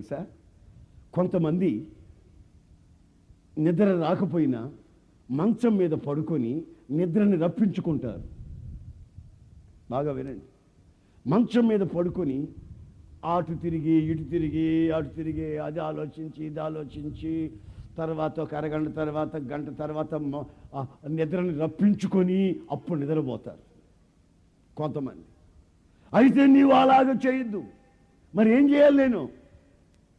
తెలుసా? కొంతమంది నిద్ర రాకపోయినా మంచం మీద పడుకొని నిద్రని రప్పించుకుంటారు. బాగా వినండి. మంచం మీద పడుకొని అటు తిరిగి ఇటు తిరిగి అటు తిరిగి అది ఆలోచించి ఇది ఆలోచించి తర్వాత ఒక అరగంట తర్వాత గంట తర్వాత నిద్రని రప్పించుకొని అప్పుడు నిద్రపోతారు కొంతమంది. అయితే నీవు అలాగ చేయొద్దు. మరి ఏం చేయాలి? నేను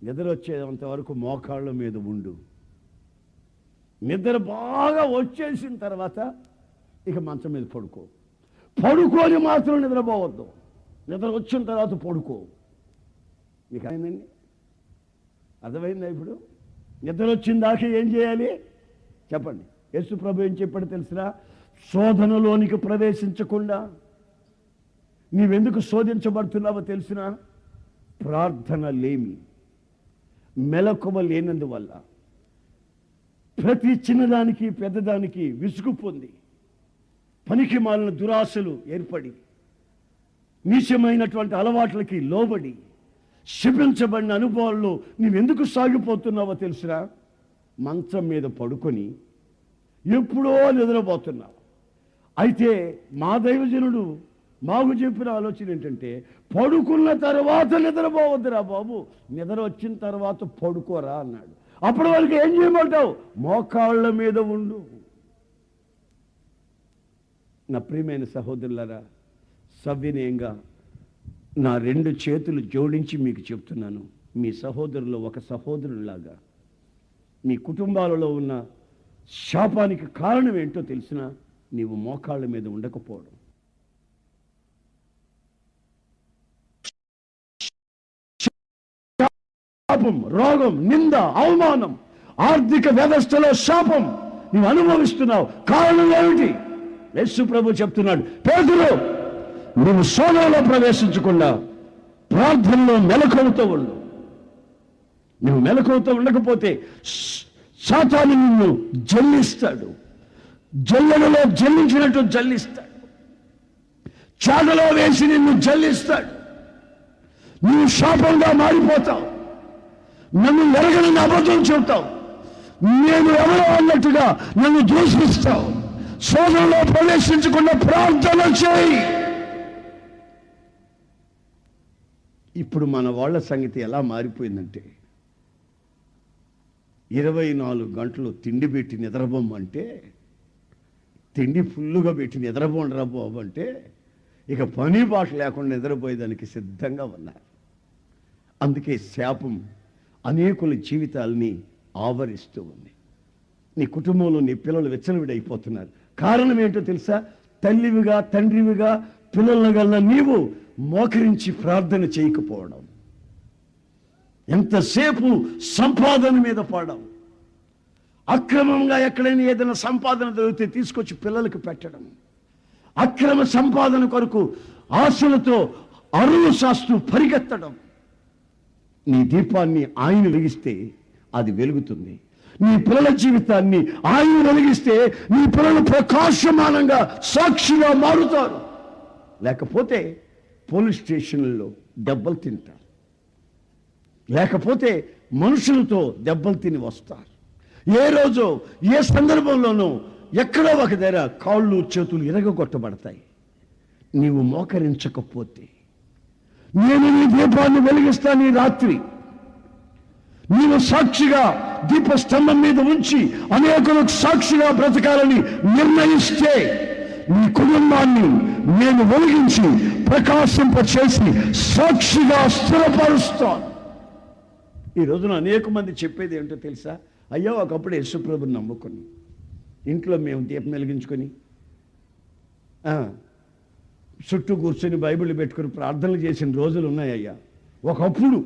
నిద్ర వచ్చేంత వరకు మోకాళ్ళ మీద ఉండు. నిద్ర బాగా వచ్చేసిన తర్వాత ఇక మంచం మీద పడుకొని మాత్రం నిద్రపోవద్దు. నిద్ర వచ్చిన తర్వాత పడుకో. మీకు అయిందండి? అర్థమైందా? ఇప్పుడు నిద్ర వచ్చిన దాకా ఏం చేయాలి చెప్పండి. యేసు ప్రభు ఏం చెప్పాడు తెలుసునా? శోధనలోనికి ప్రవేశించకుండా నీవెందుకు శోధించబడుతున్నావో తెలుసునా? ప్రార్థన లేమి, మెలకువ లేనందువల్ల ప్రతి చిన్నదానికి పెద్దదానికి విసుగు పొంది పనికి మాలిన దురాశలు ఏర్పడి నీచమైనటువంటి అలవాట్లకి లోబడి శపించబడిన అనుభవాల్లో నీవెందుకు సాగిపోతున్నావో తెలుసురా? మంచం మీద పడుకొని ఎప్పుడో నిద్రపోతున్నావు. అయితే మా దైవజనుడు మాకు చెప్పిన ఆలోచన ఏంటంటే, పడుకున్న తర్వాత నిద్రపోవద్దురా బాబు, నిద్ర వచ్చిన తర్వాత పడుకోరా అన్నాడు. అప్పటి వరకు ఏం చేయమంటావు? మోకాళ్ళ మీద ఉండు. నా ప్రియమైన సహోదరులారా, సవినయంగా నా 2 చేతులు జోడించి మీకు చెప్తున్నాను, మీ సహోదరులు ఒక సహోదరులాగా మీ కుటుంబాలలో ఉన్న శాపానికి కారణం ఏంటో తెలిసినా నీవు మోకాళ్ళ మీద ఉండకపోవడం. శాపం, రోగం, నింద, అవమానం, ఆర్థిక వ్యవస్థలో శాపం నీవు అనుభవిస్తున్నావు. కారణం ఏమిటి? యేసు ప్రభు చెప్తున్నాడు, పేతురు నువ్వు శోధనలో ప్రవేశించకుండా ప్రార్థనలో మెలకువతో ఉండు. నువ్వు మెలకువతో ఉండకపోతే సాతాను నిన్ను జల్లిస్తాడు. జల్లెడలో జల్లించినట్టు జల్లిస్తాడు. చాటలో వేసి నిన్ను జల్లిస్తాడు. నువ్వు శాపంగా మారిపోతావు. నన్ను ఎరగని అబద్ధం చెబుతావు. నేను ఎవరో అన్నట్టుగా నన్ను దూషిస్తావు. శోధనలో ప్రవేశించకుండా ప్రార్థన చేయి. ఇప్పుడు మన వాళ్ళ సంగతి ఎలా మారిపోయిందంటే, 24 గంటలు తిండి పెట్టి నిద్రపోమంటే, తిండి ఫుల్లుగా పెట్టి నిద్రపోండిరా బాబు అంటే ఇక పని బాట లేకుండా నిద్రపోయేదానికి సిద్ధంగా ఉన్నారు. అందుకే శాపం అనేకుల జీవితాలని ఆవరిస్తూ ఉంది. నీ కుటుంబంలో నీ పిల్లలు విచ్చలవిడైపోతున్నారు. కారణం ఏంటో తెలుసా? తల్లివిగా తండ్రివిగా పిల్లలను గల నీవు మోకరించి ప్రార్థన చేయకపోవడం. ఎంతసేపు సంపాదన మీద పడడం, అక్రమంగా ఎక్కడైనా ఏదైనా సంపాదన దొరికితే తీసుకొచ్చి పిల్లలకు పెట్టడం, అక్రమ సంపాదన కొరకు ఆశలతో అరువు శాస్తూ పరిగెత్తడం. నీ దీపాన్ని ఆయన వెలిగిస్తే అది వెలుగుతుంది. నీ పిల్లల జీవితాన్ని ఆయన వెలిగిస్తే నీ పిల్లలు ప్రకాశమానంగా సాక్షిగా మారుతారు. లేకపోతే పోలీస్ స్టేషన్లలో దెబ్బలు తింటారు, లేకపోతే మనుషులతో దెబ్బలు తిని వస్తారు. ఏ రోజో ఏ సందర్భంలోనూ ఎక్కడో ఒక దగ్గర కాళ్ళు చేతులు ఇరగొట్టబడతాయి. నీవు మోకరించకపోతే నేను నీ దీపాన్ని వెలిగిస్తాను. ఈ రాత్రి నీవు సాక్షిగా దీపస్తంభం మీద ఉంచి అనేకులకు సాక్షిగా బ్రతకాలని నిర్ణయిస్తే నీ కుటుంబాన్ని నేను వెలిగించి ప్రకాశింపచేసి సాక్షిగా స్థిరపరుస్తాను. ఈ రోజున అనేక మంది చెప్పేది ఏంటో తెలుసా? అయ్యో, ఒకప్పుడు యేసుప్రభుని నమ్ముకొని ఇంట్లో మేము దీపం వెలిగించుకొని చుట్టూ కూర్చొని బైబిల్ పెట్టుకుని ప్రార్థనలు చేసిన రోజులు ఉన్నాయ్యా. ఒకప్పుడు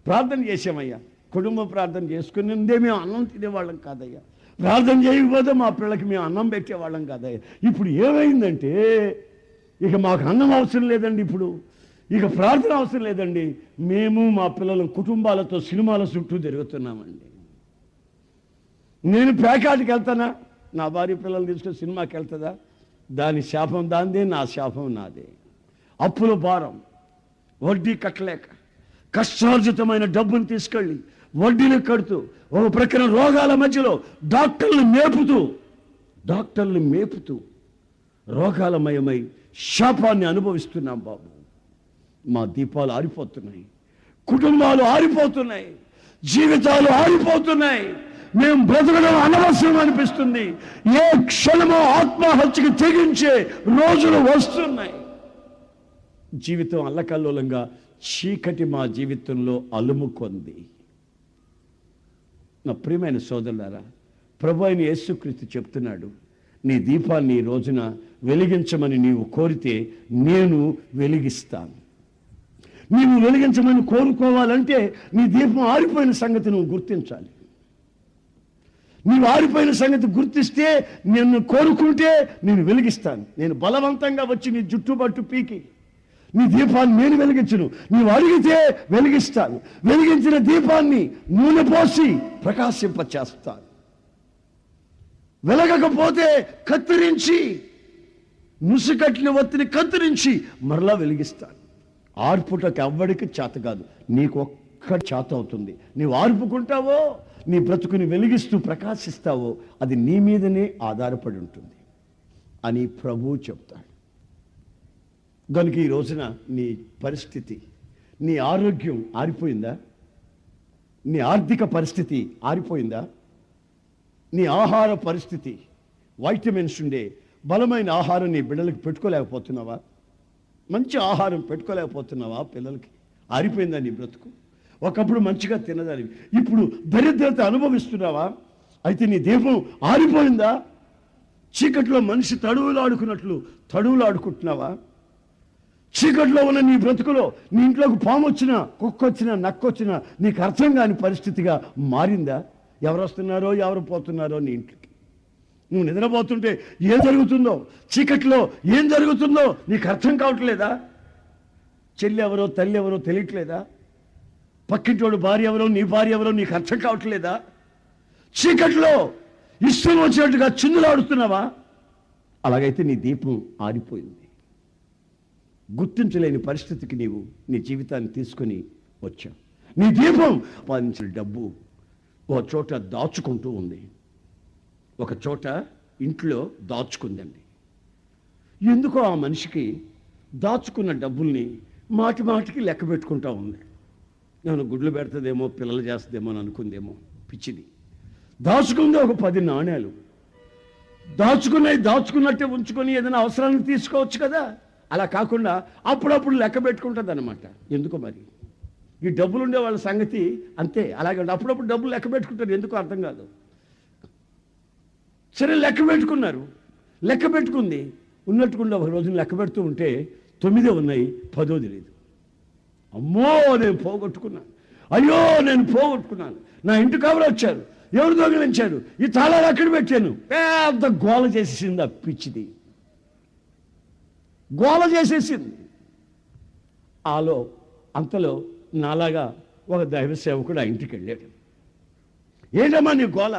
ప్రార్థన చేసామయ్యా. కుటుంబ ప్రార్థన చేసుకుని మేము అన్నం తినేవాళ్ళం కాదయ్యా. ప్రార్థన చేయకపోతే మా పిల్లలకి మేము అన్నం పెట్టేవాళ్ళం కాదయ్యా. ఇప్పుడు ఏమైందంటే ఇక మాకు అన్నం అవసరం లేదండి, ఇప్పుడు ఇక ప్రార్థన అవసరం లేదండి. మేము మా పిల్లల కుటుంబాలతో సినిమాల చుట్టూ తిరుగుతున్నామండి. నేను పేకాటికి వెళ్తానా? నా భార్య పిల్లలు తీసుకొని సినిమాకి వెళ్తుందా? దాని శాపం దాందే, నా శాపం నాదే. అప్పుల భారం, వడ్డీ కట్టలేక కష్టార్జితమైన డబ్బును తీసుకెళ్ళి వడ్డీలు కడుతూ ఒక ప్రక్కన రోగాల మధ్యలో డాక్టర్లు మేపుతూ రోగాలమయమై శాపాన్ని అనుభవిస్తున్నాం బాబు. మా దీపాలు ఆరిపోతున్నాయి, కుటుంబాలు ఆరిపోతున్నాయి, జీవితాలు ఆరిపోతున్నాయి. మేము బ్రతకడం అనవసరం అనిపిస్తుంది. ఏ క్షణమో ఆత్మహత్యకి తెగించే రోజులు వస్తున్నాయి. జీవితం అల్లకల్లోలంగా చీకటి మా జీవితంలో అలుముకొంది. నా ప్రియమైన సోదరులారా, ప్రభు అయిన యేసుక్రీస్తు చెప్తున్నాడు, నీ దీపాన్ని ఈ రోజున వెలిగించమని నీవు కోరితే నేను వెలిగిస్తాను. నీవు వెలిగించమని కోరుకోవాలంటే నీ దీపం ఆరిపోయిన సంగతి నువ్వు గుర్తించాలి. నీవు ఆరిపోయిన సంగతి గుర్తిస్తే, నేను కోరుకుంటే నేను వెలిగిస్తాను. నేను బలవంతంగా వచ్చి నీ జుట్టుబట్టు పీకి నీ దీపాన్ని నేను వెలిగించును. నీవు అడిగితే వెలిగిస్తాను. వెలిగించిన దీపాన్ని నూనె పోసి ప్రకాశింపచేస్తాను. వెలగకపోతే కత్తిరించి, ముసుకట్టిన ఒత్తిని కత్తిరించి మరలా వెలిగిస్తాను. ఆర్పుటకు ఎవ్వడికి చేత కాదు, నీకు ఒక్క చేత అవుతుంది. నీవు ఆర్పుకుంటావో, నీ బ్రతుకుని వెలిగిస్తూ ప్రకాశిస్తావో, అది నీ మీదనే ఆధారపడి ఉంటుంది అని ప్రభువు చెప్తాడు. కనుక ఈ రోజున నీ పరిస్థితి, నీ ఆరోగ్యం ఆరిపోయిందా? నీ ఆర్థిక పరిస్థితి ఆరిపోయిందా? నీ ఆహార పరిస్థితి, వైటమిన్స్ ఉండే బలమైన ఆహారం నీ బిడ్డలకు పెట్టుకోలేకపోతున్నావా? మంచి ఆహారం పెట్టుకోలేకపోతున్నావా? పిల్లలకి ఆరిపోయిందా నీ బ్రతుకు? ఒకప్పుడు మంచిగా తినదానివి, ఇప్పుడు దరిద్రత అనుభవిస్తున్నావా? అయితే నీ దీపం ఆరిపోయిందా? చీకట్లో మనిషి తడువులాడుకున్నట్లు తడువులాడుకుంటున్నావా? చీకట్లో ఉన్న నీ బ్రతుకులో నీ ఇంట్లోకి పాము వచ్చినా, కుక్క వచ్చినా, నక్కొచ్చినా నీకు అర్థం కాని పరిస్థితిగా మారిందా? ఎవరు వస్తున్నారో ఎవరు పోతున్నారో నీ ఇంట్లోకి. నువ్వు నిద్రపోతుంటే ఏం జరుగుతుందో, చీకట్లో ఏం జరుగుతుందో నీకు అర్థం కావట్లేదా? చెల్లి ఎవరో తల్లి ఎవరో తెలియట్లేదా? పక్కింటోడు భార్య ఎవరో, నీ భార్య ఎవరో నీకు అర్థం కావట్లేదా? చీకట్లో ఇష్టం వచ్చినట్టుగా చిందులాడుతున్నావా? అలాగైతే నీ దీపం ఆరిపోయింది. గుర్తించలేని పరిస్థితికి నీవు నీ జీవితాన్ని తీసుకొని వచ్చావు. నీ దీపం సంపాదించిన డబ్బు ఒక చోట దాచుకుంటూ ఉంది, ఒక చోట ఇంట్లో దాచుకుందండి. ఎందుకో ఆ మనిషికి దాచుకున్న డబ్బుల్ని మాటి మాటికి లెక్క పెట్టుకుంటా ఉంది. నేను గుడ్లు పెడుతుందేమో, పిల్లలు చేస్తుందేమో అని అనుకుందేమో, పిచ్చిది. దాచుకుంది ఒక 10 నాణేలు. దాచుకున్నట్టే ఉంచుకొని ఏదైనా అవసరానికి తీసుకోవచ్చు కదా. అలా కాకుండా అప్పుడప్పుడు లెక్క పెట్టుకుంటుంది అనమాట. ఎందుకో మరి ఈ డబ్బులు ఉండే వాళ్ళ సంగతి అంతే. అలాగే అప్పుడప్పుడు డబ్బులు లెక్క పెట్టుకుంటారు, ఎందుకో అర్థం కాదు. సరే లెక్క పెట్టుకున్నారు, లెక్క పెట్టుకుంది. ఉన్నట్టుకుండా ఒక రోజున లెక్క పెడుతూ ఉంటే 9 ఉన్నాయి, 10 తెలియదు. అమ్మో నేను పోగొట్టుకున్నాను, అయ్యో నేను పోగొట్టుకున్నాను, నా ఇంటి కవర్ వచ్చారు, ఎవరు దొంగిలించారు, ఈ తాళాలు అక్కడ పెట్టాను. పెద్ద గోల చేసేసింది ఆ పిచ్చిది, గోల చేసేసింది. అంతలో నాలాగా ఒక దైవ సేవకుడు ఆ ఇంటికి వెళ్ళాడు. ఏంటమ్మా నీ గోల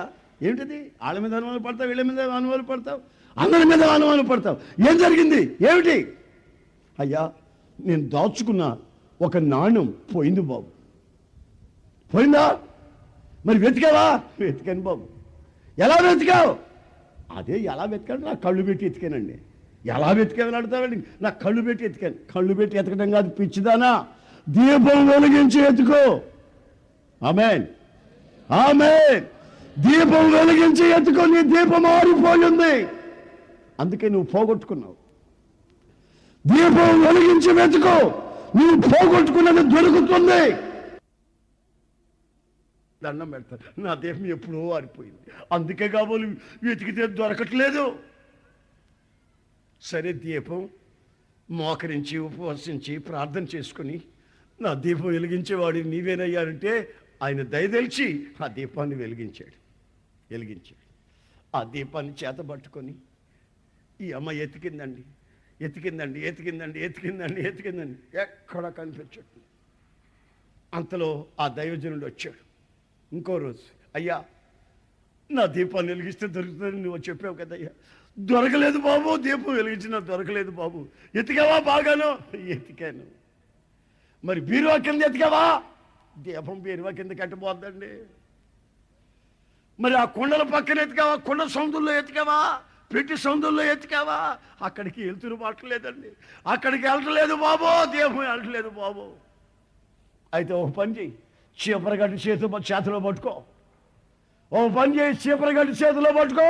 ఏమిటిది? వాళ్ళ మీద అనుమానం పడతావు, వీళ్ళ మీద అనుమానం పడతావు, అందరి మీద అనుమానం పడతావు. ఏం జరిగింది ఏమిటి? అయ్యా నేను దాచుకున్న ఒక నాణ్యం పోయింది బాబు. పోయిందా? మరి వెతికావా? వెతికాను బాబు. ఎలా వెతికావు? అదే ఎలా వెతికాను, నా కళ్ళు పెట్టి ఎతికానండి. ఎలా వెతికావని అడుగుతావండి? నా కళ్ళు పెట్టి ఎతికాను. కళ్ళు పెట్టి ఎతకడం కాదు పిచ్చిదానా, దీపం వెలిగించి ఎత్తుకో. ఆమేన్, ఆమేన్. దీపం వెలిగించి ఎత్తుకో. నీ దీపం ఆరిపోయింది, అందుకే నువ్వు పోగొట్టుకున్నావు. దీపం వెలిగించి వెతుకో, నువ్వు పోగొట్టుకున్నది దొరుకుతుంది. దండం పెడతారు, నా దీపం ఎప్పుడో ఆరిపోయింది, అందుకే కాబోలు వెతికితే దొరకట్లేదు. సరే దీపం మోకరించి ఉపవసించి ప్రార్థన చేసుకుని నా దీపం వెలిగించేవాడు నీవేనయ్యారంటే ఆయన దయదలిచి ఆ దీపాన్ని వెలిగించాడు. ఆ దీపాన్ని చేత పట్టుకొని ఈ అమ్మ ఎతికిందండి, ఎక్కడ కనిపించట్లేదు. అంతలో ఆ దైవజనుడు వచ్చాడు. ఇంకో రోజు, అయ్యా నా దీపాన్ని వెలిగిస్తే దొరుకుతుందని నువ్వు చెప్పావు కదయ్యా. దొరకలేదు బాబు, దీపం వెలిగించినా దొరకలేదు బాబు. ఎతికావా? బాగాను ఎతికాను. మరి బీరువా కింద ఎతికావా? దీపం బీరువా కింద కట్టిపోద్దండి. మరి ఆ కొండల పక్కన ఎతికావా? కొండ సౌందుల్లో ఎతికావా? పెట్టి సౌందుల్లో ఎతికావా? అక్కడికి వెళ్తురు పట్టలేదండి. అక్కడికి వెళ్ళట్లేదు బాబు, దీపం వెళ్ళట్లేదు బాబు. అయితే ఒక పని చేయి, చీపరగడ్డి చేతిలో పట్టుకో. ఓ పని చేయి, చీపరగడ్డి చేతిలో పట్టుకో.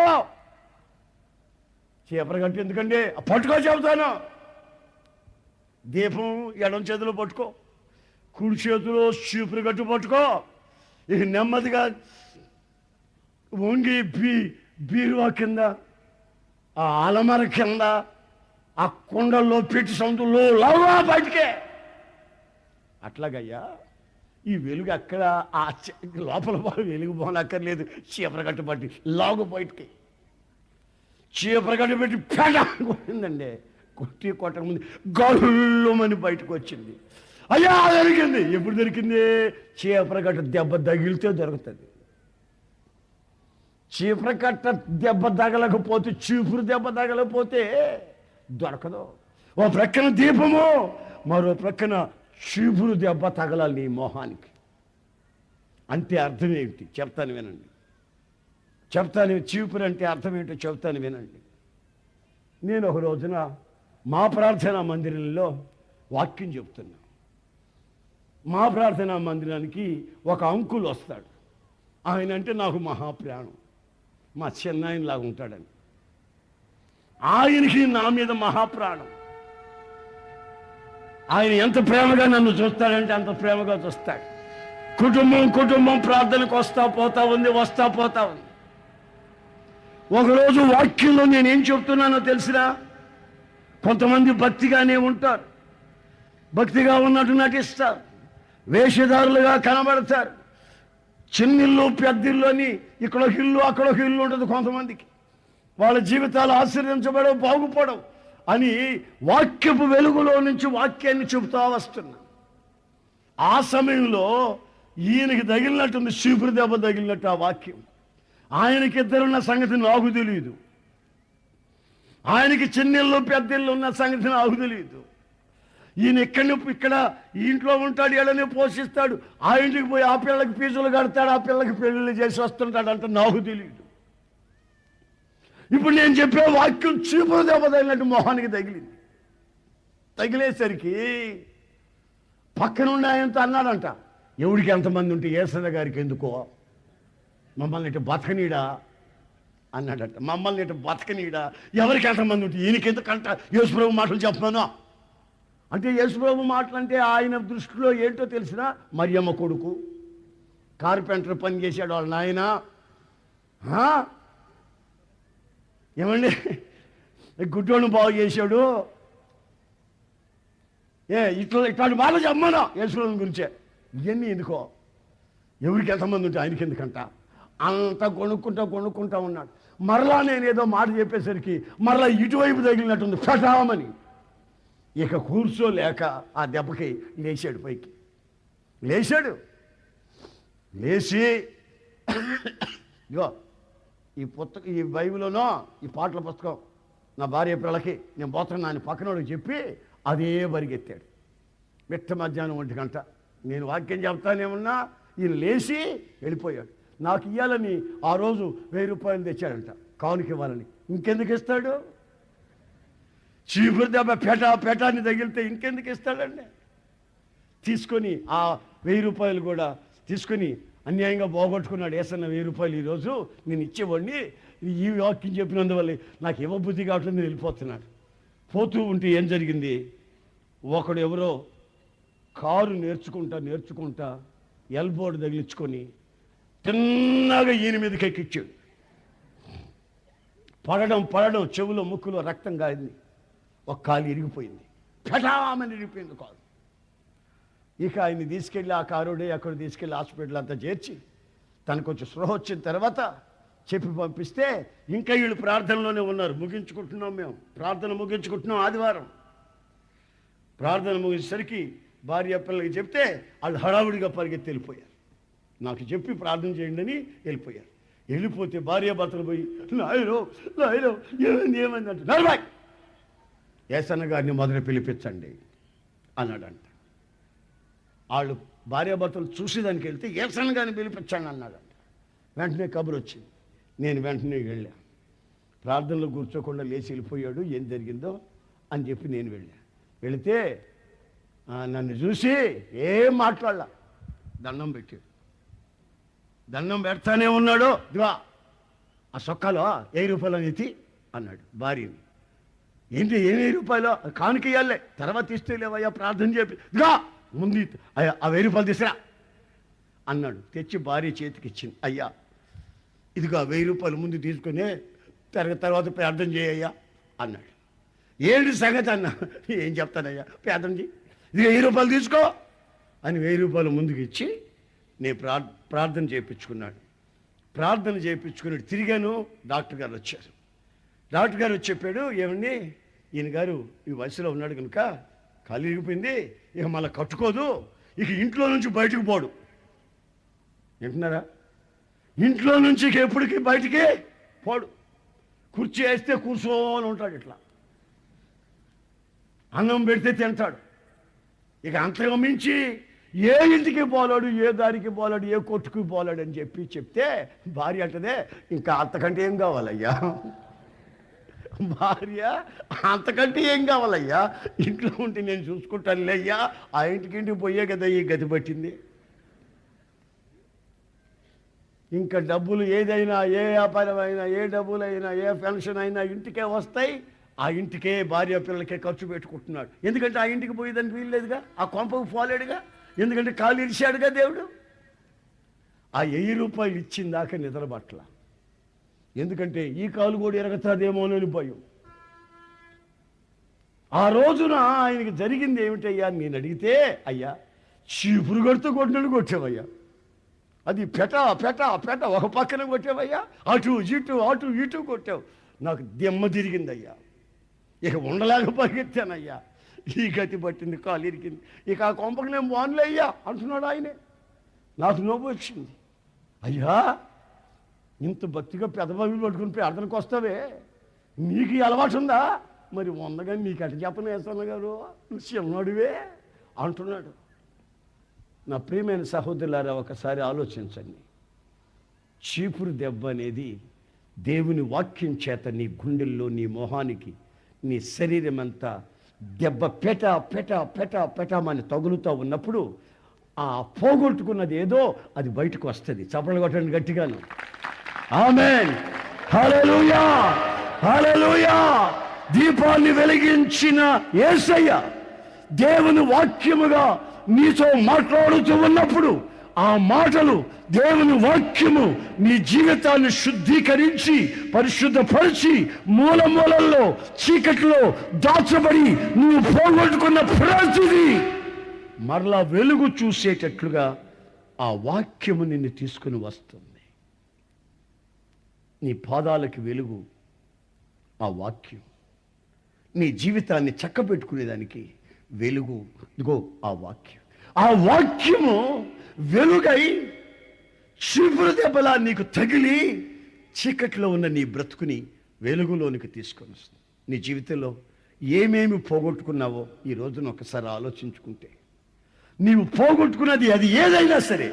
చీపరగడ్డి ఎందుకండి? పట్టుకో చెబుతాను. దీపం ఎడం చేతిలో పట్టుకో, కుడి చేతిలో చీపురగడ్డి పట్టుకో. ఇక నెమ్మదిగా వంగి బీరువా కింద, ఆ అలమర కింద, ఆ కొండల్లో పెట్టి సొంతల్లో లాగా బయటికే. అట్లాగయ్యా ఈ వెలుగు అక్కడ ఆ లోపల వెలుగు పోనక్కర్లేదు. చీపరగట్టు పట్టి లాగు బయటికి. చీపరగట్టు పెట్టి పెట్టండి. కొట్టక ముందు గల్లుమని బయటకు వచ్చింది. అయ్యా దొరికింది. ఎప్పుడు దొరికింది? చీపరగట్ట దెబ్బ తగిలితే దొరుకుతుంది. చీపరకట్ట దెబ్బ తగలకపోతే, చీపురు దెబ్బ తగలకపోతే దొరకదు. ఓ ప్రక్కన దీపము, మరో ప్రక్కన చీపురు దెబ్బ తగలాలి నీ మొహానికి. అంటే అర్థం ఏమిటి చెప్తాను వినండి. చీపురు అంటే అర్థం ఏంటో చెప్తాను వినండి. నేను ఒక రోజున మా ప్రార్థనా మందిరంలో వాక్యం చెప్తున్నా. మా ప్రార్థనా మందిరానికి ఒక అంకుల్ వస్తాడు. ఆయన అంటే నాకు మహాప్రాణం. మా చిన్నాయనలాగా ఉంటాడని. ఆయనకి నా మీద మహాప్రాణం. ఆయన ఎంత ప్రేమగా నన్ను చూస్తాడంటే అంత ప్రేమగా చూస్తాడు. కుటుంబం ప్రార్థనకు వస్తా పోతా ఉంది. ఒకరోజు వాక్యంలో నేనేం చెప్తున్నానో తెలిసినా, కొంతమంది భక్తిగానే ఉంటారు, భక్తిగా ఉన్నట్టు నటిస్తారు, వేషధారులుగా కనబడతారు. చిన్నిల్లు పెద్దిల్లు అని ఇక్కడొక ఇల్లు అక్కడొక ఇల్లు ఉంటుంది కొంతమందికి. వాళ్ళ జీవితాలు ఆశీర్వదించబడవు, బాగుపడవు అని వాక్యపు వెలుగులో నుంచి వాక్యాన్ని చెబుతా వస్తున్నా. ఆ సమయంలో ఈయనకి తగిలినట్టుంది, చీపురు దెబ్బ తగిలినట్టు ఆ వాక్యం. ఆయనకి ఇద్దరున్న సంగతి నాకు తెలియదు. ఆయనకి చిన్నిళ్ళు పెద్దిళ్ళు ఉన్న సంగతి నాకు తెలియదు. ఈయన ఇక్కడ ఇంట్లో ఉంటాడు, ఎడని పోషిస్తాడు. ఆ ఇంటికి పోయి ఆ పిల్లకి ఫీజులు కడతాడు, ఆ పిల్లకి పెళ్ళిళ్ళు చేసి వస్తుంటాడు అంటే నాకు తెలియదు. ఇప్పుడు నేను చెప్పే వాక్యం చీపురు దెబ్బ తగిలినట్టు మొహానికి తగిలింది. తగిలేసరికి పక్కనుండి ఆయనతో అన్నాడంట, ఎవడికి ఎంతమంది ఉంటే యేసయ్య గారికి ఎందుకో, మమ్మల్ని ఇటు బతకనీడా అన్నాడట. మమ్మల్ని ఇటు బతకనీడా, ఎవరికి ఎంతమంది ఉంటే ఈయనకెందుకంట యేసుప్రభు మాటలు చెప్పాను అంటే. యేసుప్రభు మాటలు అంటే ఆయన దృష్టిలో ఏంటో తెలిసినా, మరియమ్మ కొడుకు, కార్పెంటర్ పని చేశాడు వాళ్ళ నాయన. ఏమండి, గుడ్డోను బాగు చేశాడు. ఇట్లాంటి మాటలు చెప్పమాను యేసుప్రభు గురించే. ఇవన్నీ ఎందుకో, ఎవరికి ఎంతమంది ఉంటే ఆయనకి ఎందుకంట అంత కొనుక్కుంటా ఉన్నాడు. మరలా నేనేదో మాట చెప్పేసరికి మరలా ఇటువైపు తగిలినట్టుంది ఫటామని. ఇక కూర్చోలేక ఆ దెబ్బకి లేచాడు, పైకి లేచి ఇగో ఈ బైబిల్లోనో ఈ పాటల పుస్తకం నా భార్య పిల్లలకి నేను పోతున్నా అని పక్కనోడికి చెప్పి అదే బరిగెత్తాడు. మిట్ట మధ్యాహ్నం 1 గంట నేను వాక్యం చెప్తానేమన్నా ఈయన లేచి వెళ్ళిపోయాడు. నాకు ఇవ్వాలని ఆ రోజు 1000 రూపాయలు తెచ్చాడంట, కానుక ఇవ్వాలని. ఇంకెందుకు ఇస్తాడు? చీపురు దెబ్బ పెటాన్ని తగిలితే ఇంకెందుకు ఇస్తాడండి? తీసుకొని ఆ 1000 రూపాయలు కూడా తీసుకొని అన్యాయంగా పోగొట్టుకున్నాడు. యేసన్న 1000 రూపాయలు ఈరోజు నేను ఇచ్చేవాడిని, ఈ వాక్యం చెప్పినందువల్ల నాకు ఇవ్వబుద్ధి కావట్లేదు, నేను వెళ్ళిపోతున్నాడు. పోతూ ఉంటే ఏం జరిగింది, ఒకడు ఎవరో కారు నేర్చుకుంటా ఎల్బోర్డు తగిలించుకొని తిన్నగా ఈయన మీదకి ఎక్కిచ్చాడు. పడడం చెవులో ముక్కులో రక్తం కాయింది, ఒక కాలు ఇరిగిపోయింది, ఫటామని ఇరిగిపోయింది కాలు. ఇక ఆయన్ని తీసుకెళ్ళి ఆ కారుడే అక్కడ తీసుకెళ్ళి హాస్పిటల్ అంతా చేర్చి తనకు కొంచెం స్పృహ వచ్చిన తర్వాత చెప్పి పంపిస్తే ఇంకా వీళ్ళు ప్రార్థనలోనే ఉన్నారు. మేము ప్రార్థన ముగించుకుంటున్నాం. ఆదివారం ప్రార్థన ముగించేసరికి భార్య పిల్లలకి చెప్తే వాళ్ళు హడావుడిగా పరిగెత్తి వెళ్ళిపోయారు. నాకు చెప్పి ప్రార్థన చేయండి అని వెళ్ళిపోయారు. వెళ్ళిపోతే భార్యాభర్తలు పోయి నాయనో ఏమైంది అంటే, యేసన్న గారిని మొదట పిలిపించండి అన్నాడంట. వాళ్ళు భార్యాభర్తలు చూసేదానికి వెళ్తే ఏసన్ గారిని పిలిపించాను అన్నాడంట. వెంటనే కబురు వచ్చింది. నేను వెంటనే వెళ్ళా. ప్రార్థనలో కూర్చోకుండా లేచి వెళ్ళిపోయాడు. ఏం జరిగిందో అని చెప్పి నేను వెళితే నన్ను చూసి ఏం మాట్లాడలా, దండం పెట్టాడు. దండం పెడతానే ఉన్నాడు. దివా ఆ సొక్కాలో 1000 రూపాయలు ఎత్తి అన్నాడు భార్యని. ఏంటి 1000 రూపాయలు కానుక ఇవ్వాలే, తర్వాత ఇస్తే లేవయ్యా ప్రార్థన చెప్పి దిగా ముందు అయ్యా ఆ 1000 రూపాయలు తీసురా అన్నాడు. తెచ్చి భార్య చేతికి ఇచ్చింది. అయ్యా ఇదిగో 1000 రూపాయలు ముందు తీసుకునే తర్వాత ప్రార్థన చేయ్యా అన్నాడు. ఏంటి సంగతి అన్నా? ఏం చెప్తానయ్యా, ప్రార్థన చేయి, ఇది 1000 రూపాయలు తీసుకో అని 1000 రూపాయలు ముందుకు ఇచ్చి నేను ప్రార్థన చేయించుకున్నాడు. ప్రార్థన చేయించుకుని తిరిగాను. డాక్టర్ గారు వచ్చారు. డాక్టర్ గారు వచ్చి చెప్పాడు, ఏమండి ఈయన గారు ఈ వయసులో ఉన్నాడు కనుక కాలు ఇరిగిపోయింది, ఇక మళ్ళీ కట్టుకోదు, ఇక ఇంట్లో నుంచి బయటకు పోడు. వింటున్నారా? ఇంట్లో నుంచి ఎప్పటికీ బయటికి పోడు. కుర్చీ వేస్తే కూర్చోని ఉంటాడు, ఇట్లా అన్నం పెడితే తింటాడు. ఇక అంతగా మించి ఏ ఇంటికి పోలాడు, ఏ దారికి పోలాడు, ఏ కొట్టుకు పోలాడు అని చెప్తే భార్య అంటదే, ఇంకా అంతకంటే ఏం కావాలయ్యా? భార్య అంతకంటే ఏం కావాలయ్యా? ఇంట్లో ఉంటే నేను చూసుకుంటానులే అయ్యా, ఆ ఇంటికి పోయే కదా ఈ గతి పట్టింది. ఇంకా డబ్బులు ఏదైనా, ఏ వ్యాపారం అయినా, ఏ డబ్బులైనా, ఏ పెన్షన్ అయినా ఇంటికే వస్తాయి. ఆ ఇంటికే భార్య పిల్లలకే ఖర్చు పెట్టుకుంటున్నాడు. ఎందుకంటే ఆ ఇంటికి పోయేదానికి వీల్లేదుగా, ఆ కొంపకు పోలేడుగా, ఎందుకంటే కాలు ఇరిచాడుగా దేవుడు. ఆ 1000 రూపాయలు ఇచ్చిన దాకా నిద్రపట్ల. ఎందుకంటే ఈ కాలు కూడా ఎరగతాదేమోనని భయం. ఆ రోజున ఆయనకి జరిగింది ఏమిటయ్యా అని నేను అడిగితే, అయ్యా చీపురు గడుతూ కొట్టినట్టు కొట్టావయ్యా, అది పెట పెట పెట ఒక పక్కన కొట్టావయ్యా, అటు ఇటు కొట్టావు, నాకు దెమ్మ తిరిగిందయ్యా, ఇక ఉండలేక పరిగెత్తానయ్యా, ఈ గతి పట్టింది, కాలు ఇరికింది, ఇక ఆ కొంపకి నేను బాన్లే అయ్యా అంటున్నాడు ఆయనే. నాకు నవ్వు వచ్చింది. అయ్యా ఇంత భక్తిగా పెదబాబులు పట్టుకుని ప్రార్థనకు వస్తావే, నీకు ఈ అలవాటు ఉందా? మరి వందగా నీకు అటు చెప్పను వేస్తాను గారు, చిన్నడివే అంటున్నాడు. నా ప్రియమైన సహోదరులారా, ఒకసారి ఆలోచించండి. చీపురు దెబ్బ అనేది దేవుని వాక్యం చేత నీ గుండెల్లో, నీ మొహానికి, నీ శరీరం అంతా దెబ్బ పెట పెట పెట పెటమని తగులుతూ ఉన్నప్పుడు ఆ పోగొట్టుకున్నది ఏదో అది బయటకు వస్తుంది. చప్పట్లు కొట్టండి గట్టిగాను. ఆమేన్, హల్లెలూయా, హల్లెలూయా. దీపాన్ని వెలిగించిన యేసయ్య దేవుని వాక్యముగా నీతో మాట్లాడుతూ ఉన్నప్పుడు ఆ మాటలు, దేవుని వాక్యము నీ జీవితాన్ని శుద్ధీకరించి పరిశుద్ధపరిచి మూలల్లో చీకట్లో దాచబడి నువ్వు పోగొట్టుకున్న ప్రతిదీ మరలా వెలుగు చూసేటట్లుగా ఆ వాక్యము నిన్ను తీసుకుని వస్తుంది. నీ పాదాలకి వెలుగు ఆ వాక్యం, నీ జీవితాన్ని చక్కబెట్టుకునేదానికి వెలుగు ఇదిగో ఆ వాక్యం. ఆ వాక్యము వెలుగై చీపురు దెబ్బలా నీకు తగిలి చీకట్లో ఉన్న నీ బ్రతుకుని వెలుగులోనికి తీసుకొని వస్తుంది. నీ జీవితంలో ఏమేమి పోగొట్టుకున్నావో ఈ రోజున ఒకసారి ఆలోచించుకుంటే, నీవు పోగొట్టుకున్నది అది ఏదైనా సరే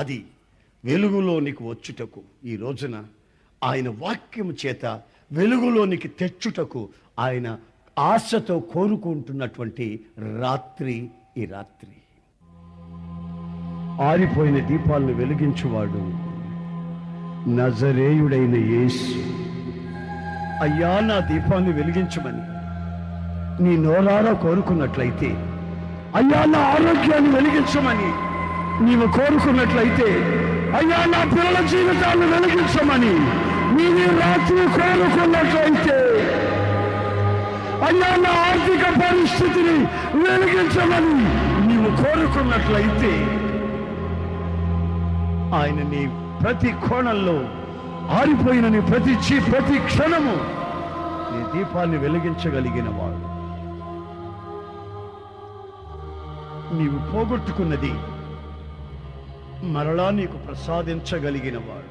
అది వెలుగులోనికి వచ్చుటకు ఈ రోజున ఆయన వాక్యము చేత వెలుగులోనికి తెచ్చుటకు ఆయన ఆశతో కోరుకుంటున్నటువంటి రాత్రి ఈ రాత్రి. ఆరిపోయిన దీపాలను వెలిగించువాడు నజరేయుడైన యేసు. అయ్యా నా దీపాన్ని వెలిగించమని నీ నోరారా కోరుకున్నట్లయితే, అయ్యా నా ఆరోగ్యాన్ని వెలిగించమని నీవు కోరుకున్నట్లయితే, అయ్యా నా పిల్లల జీవితాన్ని వెలిగించమని నీవు రాత్రి కోరుకున్నట్లయితే, అయ్యా నా ఆర్థిక పరిస్థితిని వెలిగించమని నీవు కోరుకున్నట్లయితే, ఆయన నీ ప్రతి కోణంలో ఆరిపోయిన నీ ప్రతి క్షణము నీ దీపాన్ని వెలిగించగలిగిన వాడు. నీవు పోగొట్టుకున్నది మరలా నీకు ప్రసాదించగలిగిన వాడు.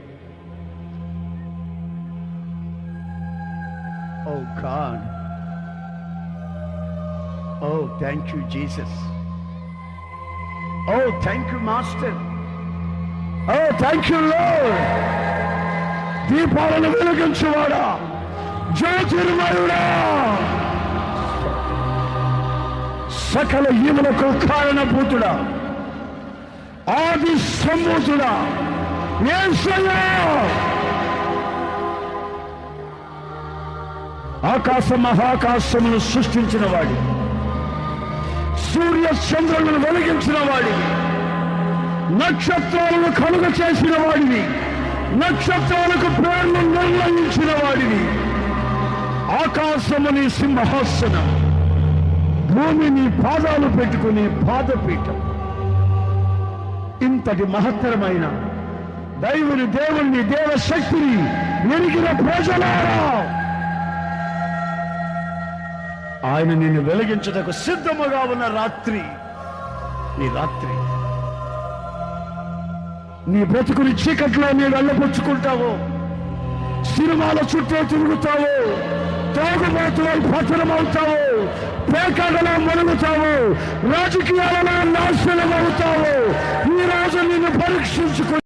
ఓ గాడ్, ఓ థ్యాంక్ యూ జీసస్. ఓ థ్యాంక్ యూ మాస్టర్, ఓ థ్యాంక్ యూ లార్డ్. దీపాలను వెలిగించువాడా, జ్యోతిర్మయుడా, సకల ఈవులకు కారణభూతుడా, ఆది సంభూతుడా, యేసయ్యా. ఆకాశ మహాకాశమును సృష్టించిన వాడి, సూర్య చంద్రులను వెలిగించిన వాడిని, నక్షత్రాలను కలుగ చేసిన వాడిని, నక్షత్రాలకు పేర్లు నిర్ణయించిన వాడిని, ఆకాశముని సింహాసనం, భూమిని పాదాలు పెట్టుకుని పాదపీఠం. ఇంతటి మహత్తరమైన దేవుణ్ణి దేవశక్తిని ఎరిగిన ప్రజలారా, ఆయన నిన్ను వెలిగించుటకు సిద్ధముగా ఉన్న రాత్రి, ఈ రాత్రి నీ బ్రతుకుని చీకట్లో నీ వెళ్ళపుచ్చుకుంటావు, సినిమాల చుట్టూ తిరుగుతావు, తాగుబోతులై పతనమవుతావు, పేకాడలో మునుగుతావు, రాజకీయాలలో నాశనం అవుతావు. ఈ రోజు నిన్ను పరీక్షించుకో.